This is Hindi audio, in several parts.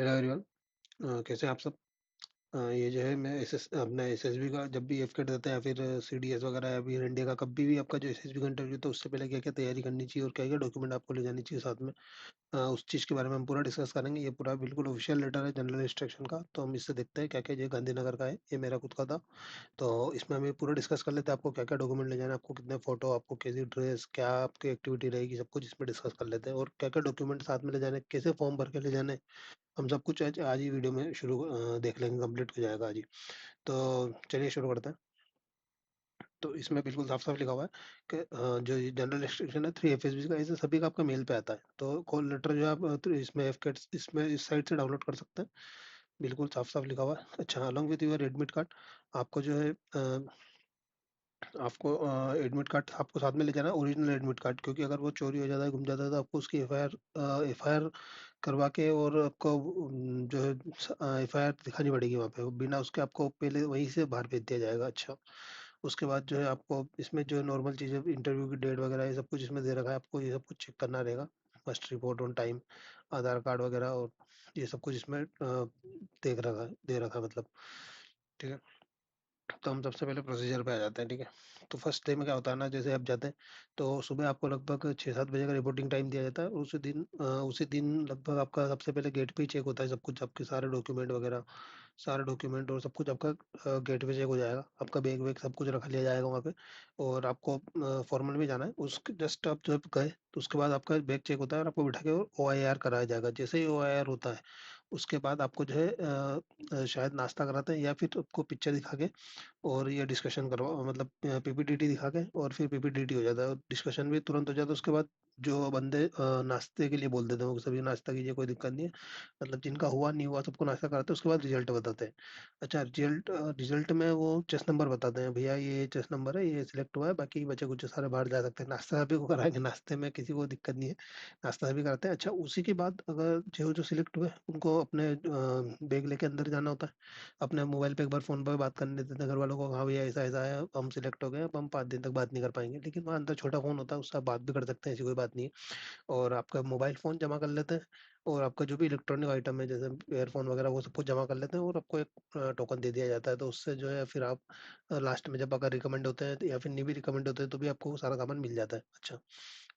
Hello everyone. कैसे हैं आप सब? ये जो है मैं अपना एसएसबी का जब भी एफकेट देते हैं या फिर सीडीएस वगैरह या फिर इंडिया का कभी भी आपका जो एसएसबी का इंटरव्यू तो उससे पहले क्या-क्या तैयारी करनी चाहिए और क्या-क्या डॉक्यूमेंट आपको ले जानी चाहिए साथ में। उस चीज़ के बारे में हम पूरा डिस्कस करेंगे। ये पूरा बिल्कुल ऑफिशियल लेटर है जनरल इंस्ट्रक्शन का, तो हम इससे देखते हैं क्या-क्या ये गांधीनगर का है, ये मेरा खुद का था। तो इसमें हम ये पूरा डिस्कस कर लेते हैं आपको क्या-क्या डॉक्यूमेंट ले जाना है, आपको कितने फ़ोटो, आपको कैसी ड्रेस, क्या आपकी एक्टिविटी रहेगी, सब कुछ इसमें डिस्कस कर लेते हैं और क्या-क्या डॉक्यूमेंट साथ में ले जाने हैं, कैसे फॉर्म भर के ले जाने हैं, हम सब कुछ आज आज ही वीडियो में देख लेंगे, कंप्लीट हो जाएगा आज ही। तो चलिए शुरू करते हैं। तो इसमें बिल्कुल साफ-साफ लिखा हुआ है कि जो ये जनरल रिस्ट्रिक्शन है 3 एफएसबी का, इसे सभी का आपका मेल पे आता है। तो कॉल लेटर जो है आप तो इसमें एफकेट्स इसमें इस साइट से डाउनलोड कर सकते हैं। बिल्कुल साफ-साफ लिखा हुआ है। अच्छा, along with your admit card आपको जो है आपको एडमिट कार्ड आपको साथ में ले जाना है, ओरिजिनल एडमिट कार्ड, क्योंकि अगर वो चोरी हो जाता है, गुम जाता है तो आपको उसकी एफआईआर करवा के और आपको जो है एफआईआर दिखानी पड़ेगी वहाँ पे। बिना उसके आपको पहले वहीं से बाहर भेज दिया जाएगा। अच्छा, उसके बाद जो है आपको इसमें जो नॉर्मल चीज़ें इंटरव्यू की डेट वगैरह ये सब कुछ इसमें दे रखा है, आपको ये सब कुछ चेक करना रहेगा। First report on time, Aadhaar card वगैरह और ये सब कुछ इसमें दे रखा है मतलब। ठीक है? तो हम सबसे पहले प्रोसीजर पे आ जाते हैं, ठीक है? तो फर्स्ट डे में क्या होता है ना, जैसे आप जाते हैं, तो सुबह आपको लगभग 6-7 बजे का रिपोर्टिंग टाइम दिया जाता है। उसी दिन लगभग आपका सबसे पहले गेट पे ही चेक होता है सब कुछ, आपके सारे डॉक्यूमेंट वगैरह, सारे डॉक्यूमेंट और सब कुछ आपका गेट पे चेक हो जाएगा। आपका बैग वैग सब कुछ रख लिया जाएगा वहाँ पे और आपको फॉर्मल में जाना है। उसके जस्ट आप जब गए, तो उसके बाद आपका बैग चेक होता है और आपको बिठा के ओआईआर कराया जाएगा। जैसे ही ओआईआर होता है, उसके बाद आपको जो है शायद नाश्ता कराते हैं या फिर आपको पिक्चर दिखा के और ये डिस्कशन करवा मतलब पीपीटीटी दिखा के और फिर पीपीटीटी हो जाता है और डिस्कशन भी तुरंत हो जाता है। उसके बाद जो बंदे नाश्ते के लिए बोल देते हैं वो सभी नाश्ता कीजिए, कोई दिक्कत नहीं है। मतलब जिनका हुआ नहीं हुआ सबको नाश्ता कराते हैं, उसके बाद रिजल्ट बताते हैं। अच्छा, रिजल्ट में वो चेस नंबर बताते हैं, भैया ये चेस नंबर है, ये सिलेक्ट हुआ है, बाकी बचे कुछ सारे बाहर जा सकते हैं। नाश्ता सभी को कराएंगे, नाश्ते में किसी को दिक्कत नहीं है, नाश्ता सभी कराते हैं। अच्छा, उसी के बाद अगर जो जो सिलेक्ट हुए उनको अपने बैग लेके अंदर जाना होता है। अपने मोबाइल पे एक बार फ़ोन पे बात करने देते हैं घर वालों को, हाँ भैया ऐसा-ऐसा है, हम सिलेक्ट हो गए, अब हम 5 दिन तक बात नहीं कर पाएँगे। लेकिन वहाँ अंदर छोटा फ़ोन होता है, उससे आप बात भी कर सकते हैं, ऐसी कोई बात नहीं है। और आपका मोबाइल फ़ोन जमा कर लेते हैं और आपका जो भी इलेक्ट्रॉनिक आइटम है, जैसे ईयरफ़ोन वगैरह, वो सब कुछ जमा कर लेते हैं और आपको एक टोकन दे दिया जाता है। तो उससे जो है फिर आप लास्ट में जब अगर रिकमेंड होते हैं या फिर नहीं भी रिकमेंड होते हैं, तो भी आपको वो सारा सामान मिल जाता है। अच्छा,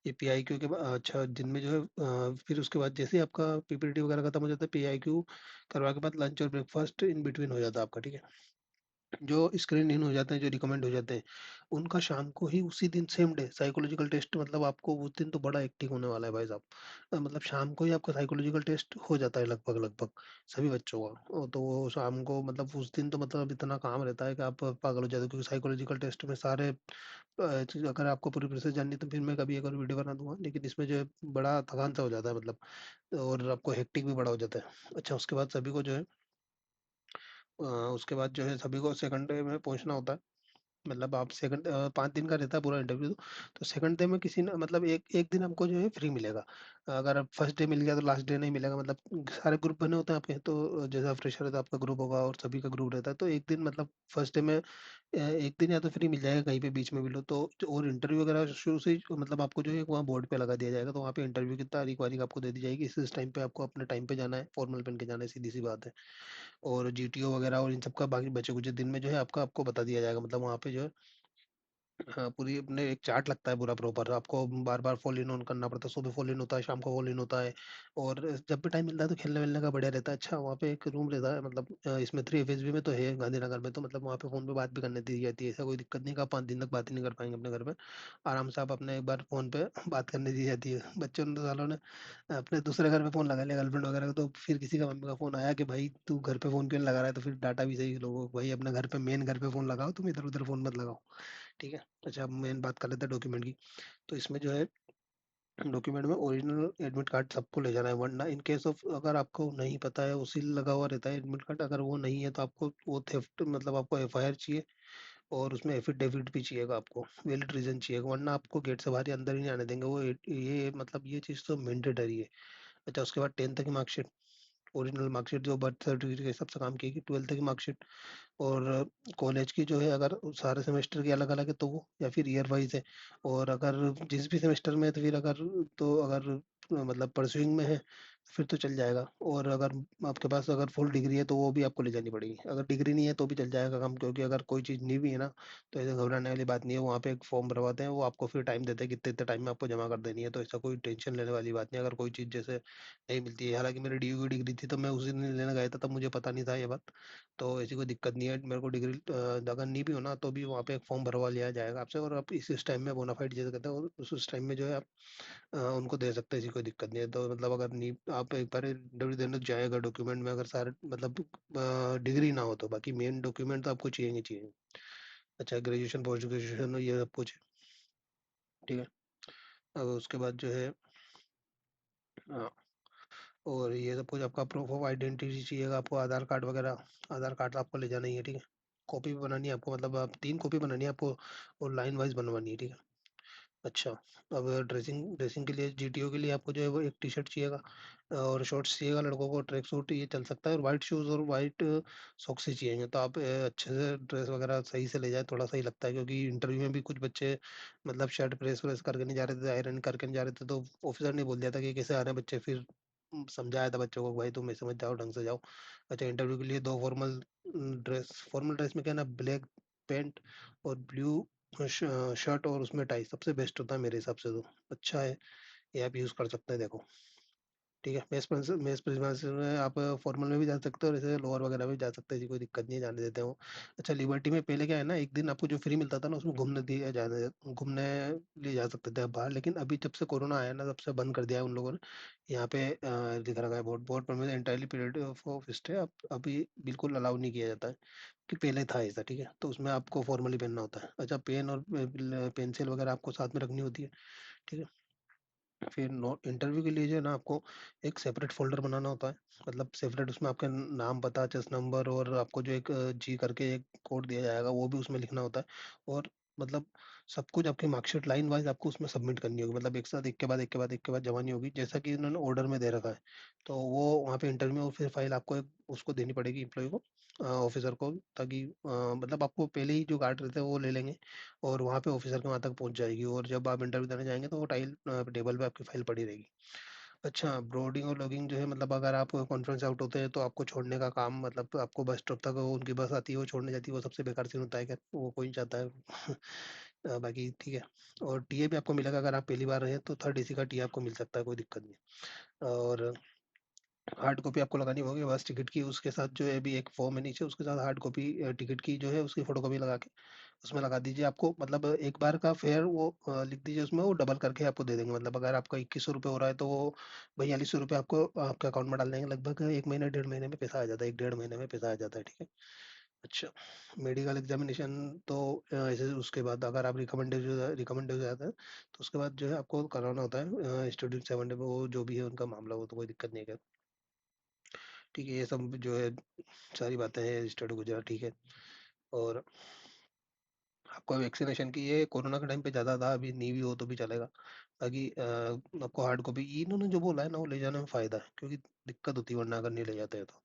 ये पीआईक्यू अच्छा, दिन में जो है फिर उसके बाद जैसे ही आपका पीपीटी वगैरह खत्म हो जाता है, पीआईक्यू करवा के बाद लंच और ब्रेकफास्ट इन बिटवीन हो जाता है आपका, ठीक है? जो स्क्रीन इन हो जाते हैं, जो रिकमेंड हो जाते हैं, उनका शाम को ही उसी दिन सेम डे साइकोलॉजिकल टेस्ट, मतलब आपको उस दिन तो बड़ा हेक्टिक होने वाला है भाई साहब। मतलब शाम को ही आपका साइकोलॉजिकल टेस्ट हो जाता है लगभग सभी बच्चों का। तो वो शाम को मतलब उस दिन तो मतलब इतना काम रहता है कि आप पागल हो जाते हो, क्योंकि साइकोलॉजिकल टेस्ट में सारे चीज़ अगर आपको पूरी प्रोसेस जाननी है तो फिर मैं कभी एक और वीडियो बना दूँगा। लेकिन इसमें जो है बड़ा थकान सा हो जाता है मतलब, और आपको हेक्टिक भी बड़ा हो जाता है। अच्छा, उसके बाद सभी को जो है उसके बाद जो है सभी को सेकंड डे में पहुँचना होता है। मतलब आप 5 दिन का रहता है पूरा इंटरव्यू। तो सेकंड डे में किसी न मतलब एक एक दिन हमको जो है फ्री मिलेगा। अगर आप फर्स्ट डे मिल गया तो लास्ट डे नहीं मिलेगा, मतलब सारे ग्रुप बने होते हैं आपके, तो जैसा फ्रेशर है तो आपका ग्रुप होगा और सभी का ग्रुप रहता है। तो एक दिन मतलब फर्स्ट डे में एक दिन या तो फ्री मिल जाएगा, कहीं पे बीच में भी लो तो और इंटरव्यू वगैरह शुरू से ही मतलब आपको जो है वहाँ बोर्ड पे लगा दिया जाएगा, तो वहाँ पे इंटरव्यू की तारीख वारीख आपको दे दी जाएगी, इस टाइम पे आपको अपने टाइम पे जाना है, फॉर्मल पहन के जाना है, सीधी सी बात है। और जीटीओ वगैरह और इन सब का बाकी बचे कुछ दिन में जो है आपका आपको बता दिया जाएगा, मतलब वहाँ पे जो है हाँ, पूरी अपने एक चार्ट लगता है पूरा प्रॉपर, आपको बार-बार फ़ॉल इन ऑन करना पड़ता है, सुबह फ़ॉल इन होता है, शाम को फ़ॉल इन होता है और जब भी टाइम मिलता है तो खेलने-वेलने का बढ़िया रहता है। अच्छा, वहाँ पे एक रूम रहता है, मतलब इसमें 3 एफएसबी में तो है गांधीनगर में, तो मतलब वहाँ पे फ़ोन पे बात भी करने दी जाती है, ऐसा कोई दिक्कत नहीं कि आप 5 दिन तक बात ही नहीं कर पाएँगे अपने घर में। आराम से आप अपने एक बार फ़ोन पे बात करने दी जाती है। बच्चों ने तो सालों ने अपने दूसरे घर पे फ़ोन लगा लिया गर्लफ्रेंड वगैरह का, तो फिर किसी का मम्मी का फ़ोन आया कि भाई तू घर पे फ़ोन क्यों नहीं लगा रहा है? तो फिर डाँटा भी सही लोगों को, भाई अपने घर पे मेन घर पे फ़ोन लगाओ, तुम इधर-उधर फ़ोन मत लगाओ। ठीक है? अच्छा, अब मेन बात कर लेते हैं डॉक्यूमेंट की। तो इसमें जो है डॉक्यूमेंट में ओरिजिनल एडमिट कार्ड सबको ले जाना है, वरना इन केस ऑफ अगर आपको नहीं पता है, वो सील लगा हुआ रहता है एडमिट कार्ड, अगर वो नहीं है तो आपको वो थेफ्ट मतलब आपको एफआईआर चाहिए और उसमें एफिडेविट भी चाहिएगा, आपको वैलिड रीज़न चाहिएगा, वरना आपको गेट से बाहर ही अंदर ही नहीं आने देंगे। वो ये मतलब ये चीज़ तो मैंडेटरी है। अच्छा, उसके बाद 10th तक की मार्कशीट, ओरिजिनल मार्कशीट जो बर्थ सर्टिफिकेट के हिसाब से काम की, 12th तक की मार्कशीट और कॉलेज की जो है अगर सारे सेमेस्टर की अलग-अलग है तो वो, या फिर ईयर वाइज़ है, और अगर जिस भी सेमेस्टर में है तो फिर अगर मतलब परस्यूइंग में है फिर तो चल जाएगा। और अगर आपके पास अगर फुल डिग्री है तो वो भी आपको ले जानी पड़ेगी। अगर डिग्री नहीं है तो भी चल जाएगा काम, क्योंकि अगर कोई चीज़ नहीं भी है ना, तो ऐसे घबराने वाली बात नहीं है। वहाँ पे एक फॉर्म भरवाते हैं, वो आपको फिर टाइम देते हैं कि इतने इतने टाइम में आपको जमा कर देनी है, तो ऐसा कोई टेंशन लेने वाली बात नहीं है अगर कोई चीज़ जैसे नहीं मिलती है। हालांकि मेरी डीयू की डिग्री थी तो मैं उसी दिन लेने गया था, तब मुझे पता नहीं था ये बात। तो ऐसी कोई दिक्कत नहीं है, मेरे को डिग्री अगर नहीं भी हो ना तो भी वहाँ पे एक फॉर्म भरवा लिया जाएगा आपसे, और आप इस टाइम में बोनाफाइड जैसे कहते हैं, और उस टाइम में जो है आप उनको दे सकते हैं, ऐसी कोई दिक्कत नहीं है। तो मतलब अगर नहीं, आप एक बार इंटरव्यू देने जाएगा, डॉक्यूमेंट में अगर सारे मतलब डिग्री ना हो तो बाकी मेन डॉक्यूमेंट तो आपको चाहिए ही चाहिए। अच्छा, ग्रेजुएशन पोस्ट ग्रेजुएशन ये सब कुछ है, ठीक है। अब उसके बाद जो है अ, और ये सब कुछ आपका प्रूफ ऑफ आइडेंटिटी चाहिएगा आपको, आधार कार्ड वगैरह। आधार कार्ड तो आपको ले जाना ही है, ठीक है। कॉपी भी बनानी है आपको, मतलब आप 3 कॉपी बनानी है आपको, और लाइन वाइज बनवानी है, ठीक है। अच्छा, अब ड्रेसिंग ड्रेसिंग के लिए जीटीओ के लिए आपको जो है वो एक टी शर्ट चाहिएगा, और शॉर्ट्स चाहिएगा लड़कों को, ट्रैक सूट ये चल सकता है, और वाइट शूज़ और वाइट सॉक्स ही चाहिए। तो आप अच्छे से ड्रेस वगैरह सही से ले जाए, थोड़ा सही लगता है, क्योंकि इंटरव्यू में भी कुछ बच्चे मतलब शर्ट प्रेस व्रेस करके नहीं जा रहे थे, आयरन करके नहीं जा रहे थे, तो ऑफिसर ने बोल दिया था कि कैसे आ रहे हैं बच्चे। फिर समझाया था बच्चों को, भाई तुम ऐसे मत जाओ, ढंग से जाओ। अच्छा, इंटरव्यू के लिए दो फॉर्मल ड्रेस में क्या है ना, ब्लैक पैंट और ब्लू शर्ट, और उसमें टाई सबसे बेस्ट होता है मेरे हिसाब से तो। अच्छा है, ये आप यूज़ कर सकते हैं, देखो। ठीक है, मेस प्रिंसिपल में आप फॉर्मल में भी जा सकते हो, और ऐसे लोअर वगैरह में भी जा सकते हैं जी, कोई दिक्कत नहीं है, जाने देते हो। अच्छा, लिबर्टी में पहले क्या है ना, एक दिन आपको जो फ्री मिलता था ना, उसमें घूमने लिए जा सकते थे आप बाहर, लेकिन अभी जब से कोरोना आया ना, तब से बंद कर दिया है उन लोगों ने। यहाँ पे लिखा रखा है बोर्ड बोर्ड पर में, एंटायरली पीरियड ऑफ स्टे अब अभी बिल्कुल अलाउ नहीं किया जाता है, कि पहले था ऐसा, ठीक है। तो उसमें आपको फॉर्मली पहनना होता है। अच्छा, पेन और पेंसिल वगैरह आपको साथ में रखनी होती है, ठीक है। फिर नो इंटरव्यू के लिए जो है ना, आपको एक सेपरेट फ़ोल्डर बनाना होता है। मतलब सेपरेट, उसमें आपका नाम, पता, चेस नंबर, और आपको जो एक जी करके एक कोड दिया जाएगा, वो भी उसमें लिखना होता है। और मतलब सब कुछ आपकी मार्कशीट लाइन वाइज़ आपको उसमें सबमिट करनी होगी, मतलब एक साथ एक के बाद एक के बाद एक के बाद जमा नहीं होगी, जैसा कि उन्होंने ऑर्डर में दे रखा है। तो वो वहाँ पे इंटरव्यू में फिर फाइल आपको उसको देनी पड़ेगी, एम्प्लॉय को, ऑफिसर को, ताकि मतलब आपको पहले ही जो गार्ड रहते हैं वो ले लेंगे, और वहाँ पे ऑफिसर के वहाँ तक पहुँच जाएगी, और जब आप इंटरव्यू देने जाएँगे तो वो टेबल पे आपकी फाइल पड़ी रहेगी। अच्छा, ब्रोडिंग और लॉगिंग जो है, मतलब अगर आप कॉन्फ्रेंस आउट होते हैं तो आपको छोड़ने का काम, मतलब आपको बस स्टॉप तक वो उनकी बस आती है, वो छोड़ने जाती है, वो सबसे बेकार सीन होता है, क्या वो कोई नहीं चाहता है। बाकी ठीक है। और टीए भी आपको मिलेगा, अगर आप पहली बार रहे तो थर्ड एसी का टीए आपको मिल सकता है, कोई दिक्कत नहीं। और हार्ड कॉपी आपको लगानी होगी बस टिकट की, उसके साथ जो है अभी एक फॉर्म है नीचे, उसके साथ हार्ड कॉपी टिकट की जो है उसकी फोटो कॉपी लगा के उसमें लगा दीजिए। आपको मतलब एक बार का फेयर वो लिख दीजिए उसमें, वो डबल करके आपको दे देंगे। मतलब अगर आपका 2100 रुपये हो रहा है तो वो 4200 रुपये आपको आपके अकाउंट में डाल देंगे। लगभग एक महीने 1.5 महीने में पैसा आ जाता है, 1 1.5 महीने में पैसा आ जाता है, ठीक है। अच्छा, मेडिकल एग्जामिनेशन तो ऐसे उसके बाद अगर आप रिकमेंड हो जाता है तो उसके बाद जो है आपको कराना होता है स्टूडेंट 7 डे में, वो जो भी है उनका मामला, वो तो कोई दिक्कत नहीं है। ठीक है, ये सब जो है सारी बातें हैं स्टेट ऑफ गुजरात, ठीक है। और आपको वैक्सीनेशन की ये कोरोना के टाइम पे ज़्यादा था, अभी नहीं भी हो तो भी चलेगा। बाकी आपको हार्ड कॉपी इन्होंने जो बोला है ना, वो ले जाने में फ़ायदा है, क्योंकि दिक्कत होती है वरना अगर नहीं ले जाते हैं तो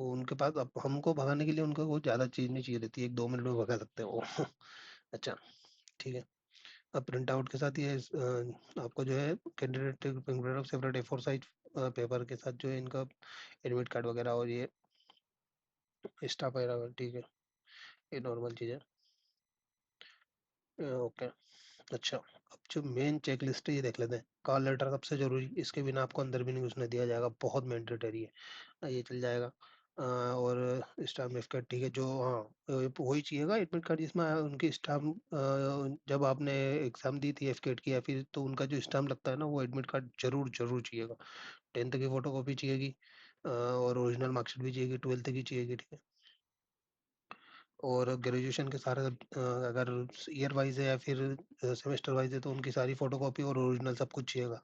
उनके पास अब हमको भगाने के लिए उनको कोई ज़्यादा चीज़ नहीं चाहिए रहती है, 1 2 मिनट में भगा सकते हैं वो। अच्छा, ठीक है। अब प्रिंट आउट के साथ ये आपको जो है candidate separate A4 size paper के साथ जो है इनका एडमिट कार्ड वगैरह, और ये स्टाफ वगैरह, ठीक है। ये नॉर्मल चीज़ है। ओके। अच्छा, अब जो मेन चेक लिस्ट है ये देख लेते हैं। कॉल लेटर सबसे जरूरी, इसके बिना आपको अंदर भी नहीं घुसने दिया जाएगा, बहुत मैंडेटरी है। ये चल जाएगा। और स्टाफ में कार्ड, ठीक है। जो हाँ, वही चाहिएगा एडमिट कार्ड जिसमें उनकी स्टाफ जब आपने एग्जाम दी थी एफकेट की या फिर, तो उनका जो स्टाम्प लगता है ना, वो एडमिट कार्ड जरूर जरूर चाहिएगा। 10th की फोटो कॉपी चाहिएगी, और ओरिजिनल मार्कशीट भी चाहिएगी, 12th की चाहिएगी, ठीक है। और ग्रेजुएशन के सारे अगर ईयर वाइज है या फिर सेमेस्टर वाइज है तो उनकी सारी फोटोकॉपी और ओरिजिनल सब कुछ चाहिएगा।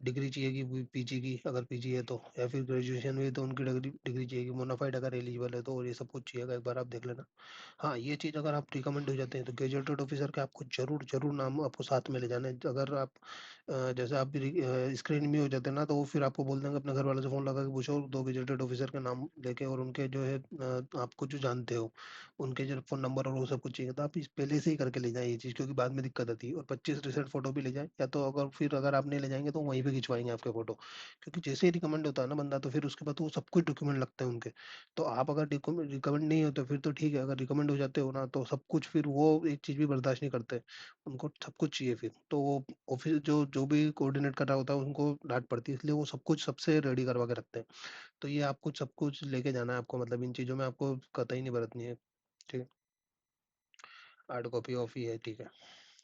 डिग्री चाहिएगी पीजी की, अगर पीजी है तो, या फिर ग्रेजुएशन में है तो उनकी डिग्री डिग्री चाहिएगी, मोनाफाइड अगर एलिजिबल है तो, और ये सब कुछ चाहिएगा, एक बार आप देख लेना। हाँ, ये चीज़ अगर आप रिकमेंड हो जाते हैं तो गेजेटेड ऑफिसर का आपको जरूर जरूर नाम आपको साथ में ले जाना है। अगर आप जैसे आप स्क्रीन में हो जाते हैं ना, तो वो फिर आपको बोल देंगे अपने घर वालों से फ़ोन लगा के पूछो, 2 गेजेटेड ऑफिसर का नाम लेके, और उनके जो है आपको जो जानते हो उनके जो फ़ोन नंबर और वो सब कुछ चाहिए, तो आप इस पहले से ही करके ले जाएँ ये चीज़, क्योंकि बाद में दिक्कत आती है। और 25 रीसेंट फ़ोटो भी ले जाएँ, या तो अगर फिर अगर आप नहीं ले जाएँगे तो वहीं पे भी खिंचवाएँगे आपके फ़ोटो। क्योंकि जैसे ही रिकमेंड होता है ना बंदा, तो फिर उसके बाद वो सब कुछ डॉक्यूमेंट लगते हैं उनके। तो आप अगर रिकमेंड नहीं होते फिर तो ठीक है, अगर रिकमेंड हो जाते हो ना तो सब कुछ, फिर वो एक चीज़ भी बर्दाश्त नहीं करते। उनको सब कुछ चाहिए फिर। तो वो ऑफ़िस जो जो भी कोऑर्डिनेट कर रहा होता है उनको डाँट पड़ती है, इसलिए वो सब कुछ सबसे रेडी करवा के रखते हैं। तो ये आपको सब कुछ लेके जाना है आपको, मतलब इन चीज़ों में आपको कतई नहीं बरतनी है। ठीक है? हार्ड कॉपी ऑफ ही है, ठीक है।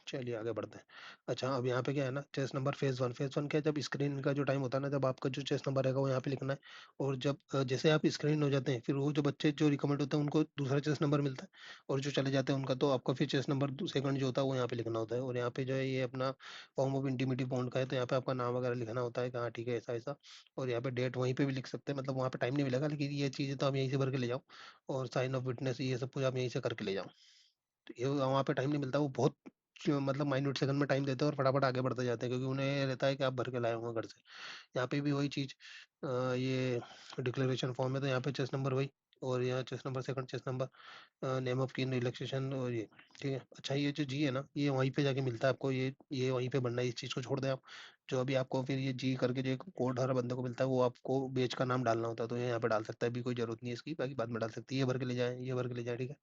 चलिए आगे बढ़ते हैं। अच्छा, अब यहाँ पे क्या है ना, चेस नंबर फ़ेज़ 1 क्या है, जब स्क्रीन का जो टाइम होता है ना, जब आपका जो चेस नंबर रहेगा वो यहाँ पे लिखना है। और जब जैसे आप स्क्रीन हो जाते हैं, फिर वो जो बच्चे जो रिकमेंड होते हैं उनको दूसरा चेस नंबर मिलता है, और जो चले जाते हैं उनका तो आपका फिर चेस नंबर सेकंड जो होता है वो यहाँ पे लिखना होता है। और यहाँ पे जो है ये अपना फॉर्म ऑफ इंटीमेटी बॉन्ड का है, तो यहाँ पे आपका नाम वगैरह लिखना होता है कि हाँ ठीक है, ऐसा-ऐसा। और यहाँ पे डेट वहीं पे भी लिख सकते हैं, मतलब वहाँ पे टाइम नहीं मिलेगा, लेकिन ये चीज़ें तो आप यहीं से भर के ले जाओ। और साइन ऑफ विटनेस ये सब कुछ आप यहीं से करके ले जाओ। तो ये वहाँ पे टाइम नहीं मिलता, वो बहुत मतलब माइन्यूट सेकंड में टाइम देते हैं और फटाफट आगे बढ़ते जाते हैं, क्योंकि उन्हें ये रहता है कि आप भर के लाए होंगे घर से। यहाँ पे भी वही चीज़, ये डिक्लेरेशन फॉर्म है, तो यहाँ पे चेस नंबर वही, और यहाँ chess number second, chess number, name of kin, relaxation, और ये ठीक है। अच्छा, ये जो जी है ना, ये वहीं पे जाके मिलता है आपको, ये वहीं पे बनना है, इस चीज़ को छोड़ दें आप। जो अभी आपको फिर ये जी करके जो एक कोड हर बंदे को मिलता है, वो आपको बेच का नाम डालना होता है, तो ये यहाँ पे डाल सकता है, अभी कोई जरूरत नहीं है इसकी, बाकी बाद में डाल सकती है, ये भर के ले जाए, ये भर के ले जाए, ठीक है।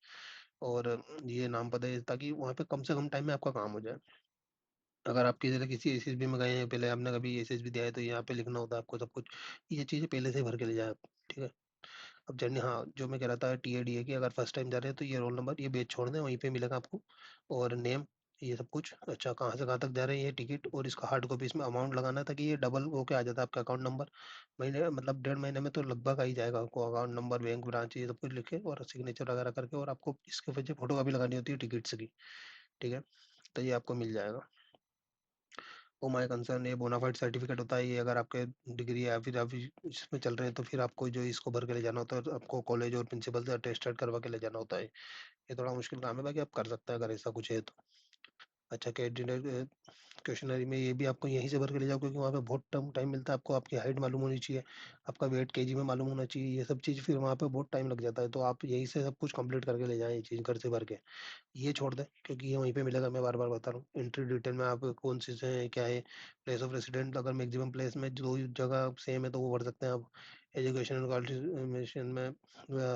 और ये नाम पता है, ताकि वहाँ पे कम से कम टाइम में आपका काम हो जाए। अगर आप किसी न किसी एसएसबी में गए हैं, पहले आपने कभी एसएसबी दिया है, तो यहाँ पे लिखना होता है आपको सब कुछ। ये चीज़ें पहले से ही भर के ले जाएँ आप, ठीक है? अब जर्नी, हाँ, जो मैं कह रहा था टीए-डीए की, अगर फर्स्ट टाइम जा रहे हैं तो ये रोल नंबर, ये बेच छोड़ दें, वहीं पे मिलेगा आपको। और नेम, ये सब कुछ। अच्छा, कहाँ से कहाँ तक जा रहे हैं, ये टिकट, और इसका हार्ड कॉपी इसमें अमाउंट लगाना है, ताकि ये डबल होके आ जाता है आपका अकाउंट नंबर। महीने मतलब 1.5 महीने में तो लगभग आ ही जाएगा आपको, अकाउंट नंबर, बैंक ब्रांच, ये सब कुछ लिख के और सिग्नेचर वगैरह करके, और आपको इसके वजह फ़ोटोकॉपी लगानी होती है टिकट्स की, ठीक है? तो ये आपको मिल जाएगा। ओ माय कंसर्न, ये बोनाफाइड सर्टिफिकेट होता है, ये अगर आपके डिग्री या फिर आप इसमें चल रहे हैं, तो फिर आपको जो इसको भर के ले जाना होता है, तो आपको कॉलेज और प्रिंसिपल से अटेस्टेड करवा के ले जाना होता है। ये थोड़ा मुश्किल काम है, बाकी आप कर सकते हैं अगर ऐसा कुछ है तो। अच्छा, कैंडिडेट क्वेश्चनरी में ये भी आपको यहीं से भर के ले जाओ, क्योंकि वहाँ पे बहुत कम टाइम मिलता है आपको। आपकी हाइट मालूम होनी चाहिए, आपका वेट केजी में मालूम होना चाहिए, ये सब चीज़ फिर वहाँ पे बहुत टाइम लग जाता है, तो आप यहीं से सब कुछ कंप्लीट करके ले जाएँ, ये चीज़ घर से भर के। ये छोड़ दें, क्योंकि ये वहीं पे मिलेगा, मैं बार-बार बता रहा हूँ। एंट्री डिटेल में आप कौन सी से हैं, क्या है, प्लेस ऑफ रेसिडेंट, अगर मैक्सिमम प्लेस में जो जगह सेम है तो वो भर सकते हैं आप। एजुकेशन एंड क्वालिफिकेशन में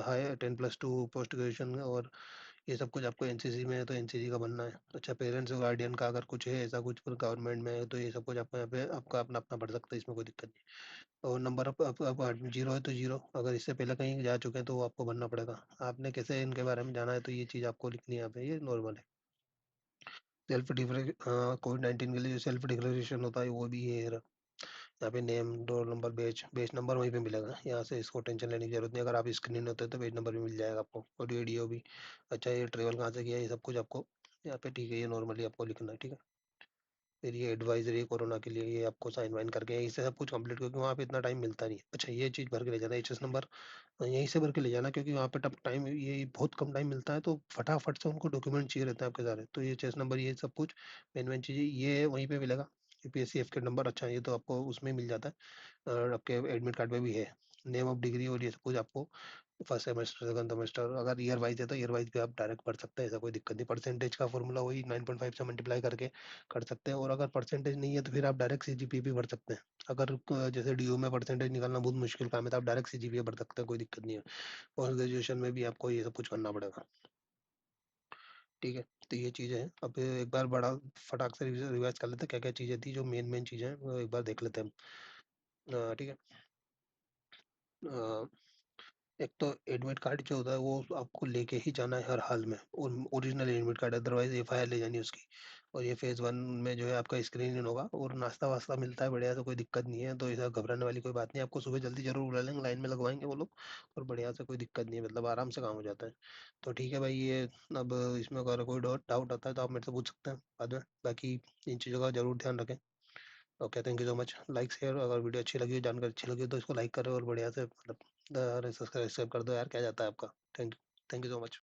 हाई 10+2 पोस्ट ग्रेजुएशन, और ये सब कुछ आपको एनसीसी में है तो एनसीसी का बनना है। अच्छा, पेरेंट्स और गार्डियन का अगर कुछ है ऐसा कुछ गवर्नमेंट में है, तो ये सब कुछ आपको यहाँ पे आपका अपना-अपना भर सकते हैं, इसमें कोई दिक्कत नहीं। और नंबर अब 0 है तो 0, अगर इससे पहले कहीं जा चुके हैं तो वो आपको भरना पड़ेगा। आपने कैसे इनके बारे में जाना है, तो ये चीज़ आपको लिखनी है यहाँ पे, ये नॉर्मल है। सेल्फ डिक्लेरे कोविड-19 के लिए जो सेल्फ डिक्लेरेशन होता है वो भी ये रहा। यहाँ पे name, roll number, batch number वहीं पे मिलेगा। यहाँ से इसको टेंशन लेने की जरूरत नहीं, अगर आप स्क्रीन होते हैं तो बैच नंबर भी मिल जाएगा आपको, और वीडियो भी। अच्छा, ये ट्रेवल कहाँ से किया, ये सब कुछ आपको यहाँ पे, ठीक है, ये नॉर्मली आपको लिखना है, ठीक है। फिर ये एडवाइजरी कोरोना के लिए, ये आपको साइन वाइन करके यहीं से सब कुछ कंप्लीट, क्योंकि वहाँ पे इतना टाइम मिलता नहीं है। अच्छा, ये चीज़ भर के ले जाना, एचएस नंबर यहीं से भर के ले जाना, क्योंकि वहाँ पे टप टाइम, ये बहुत कम टाइम मिलता है, तो फटाफट से उनको डॉक्यूमेंट चाहिए रहते हैं आपके सारे, तो ये चेस नंबर, ये सब कुछ मेन मेन चीज़ें ये वहीं पे मिलेगा। यूपीएससी के नंबर, अच्छा, ये तो आपको उसमें मिल जाता है, और आपके एडमिट कार्ड में भी है। नेम ऑफ डिग्री और ये सब कुछ आपको फर्स्ट सेमेस्टर, सेकंड सेमेस्टर, अगर ईयर वाइज है तो ईयर वाइज भी आप डायरेक्ट पढ़ सकते हैं, ऐसा कोई दिक्कत नहीं। परसेंटेज का फॉर्मूला वही 9.5 से मल्टीप्लाई करके कर सकते हैं, और अगर परसेंटेज नहीं है तो फिर आप डायरेक्ट सीजीपीए भी भर सकते हैं। अगर जैसे डीओ में परसेंटेज निकालना बहुत मुश्किल काम है, तो आप डायरेक्ट सीजीपीए भर सकते हैं, कोई दिक्कत नहीं है। पोस्ट ग्रेजुएशन में भी आपको ये सब कुछ करना पड़ेगा, ठीक है। तो ये चीज़ें हैं, अब एक बार बड़ा फटाक से रिवाइज कर लेते हैं क्या क्या चीज़ें थी, जो मेन मेन चीज़ें हैं वो एक बार देख लेते हैं हम। ठीक है। अ, एक तो एडमिट कार्ड जो होता है वो आपको लेके ही जाना है हर हाल में, और original admit card, otherwise FIR ले जानी है उसकी। और ये फेज़ 1 में जो है आपका स्क्रीनिंग होगा, और नाश्ता वास्ता मिलता है बढ़िया, तो कोई दिक्कत नहीं है, तो ऐसा घबराने वाली कोई बात नहीं है। आपको सुबह जल्दी जरूर बुला लेंगे, लाइन में लगवाएंगे वो लोग, और बढ़िया से, कोई दिक्कत नहीं है, मतलब आराम से काम हो जाता है। तो ठीक है भाई, ये अब इसमें अगर कोई डाउट आता है तो आप मेरे से पूछ सकते हैं बाद में, बाकी इन चीज़ों का जरूर ध्यान रखें। Okay, thank you so much. Like share, अगर वीडियो अच्छी लगी हो, जानकारी अच्छी लगी हो, तो इसको लाइक करो, और बढ़िया से मतलब सब्सक्राइब कर दो यार, क्या जाता है आपका। Thank you so much.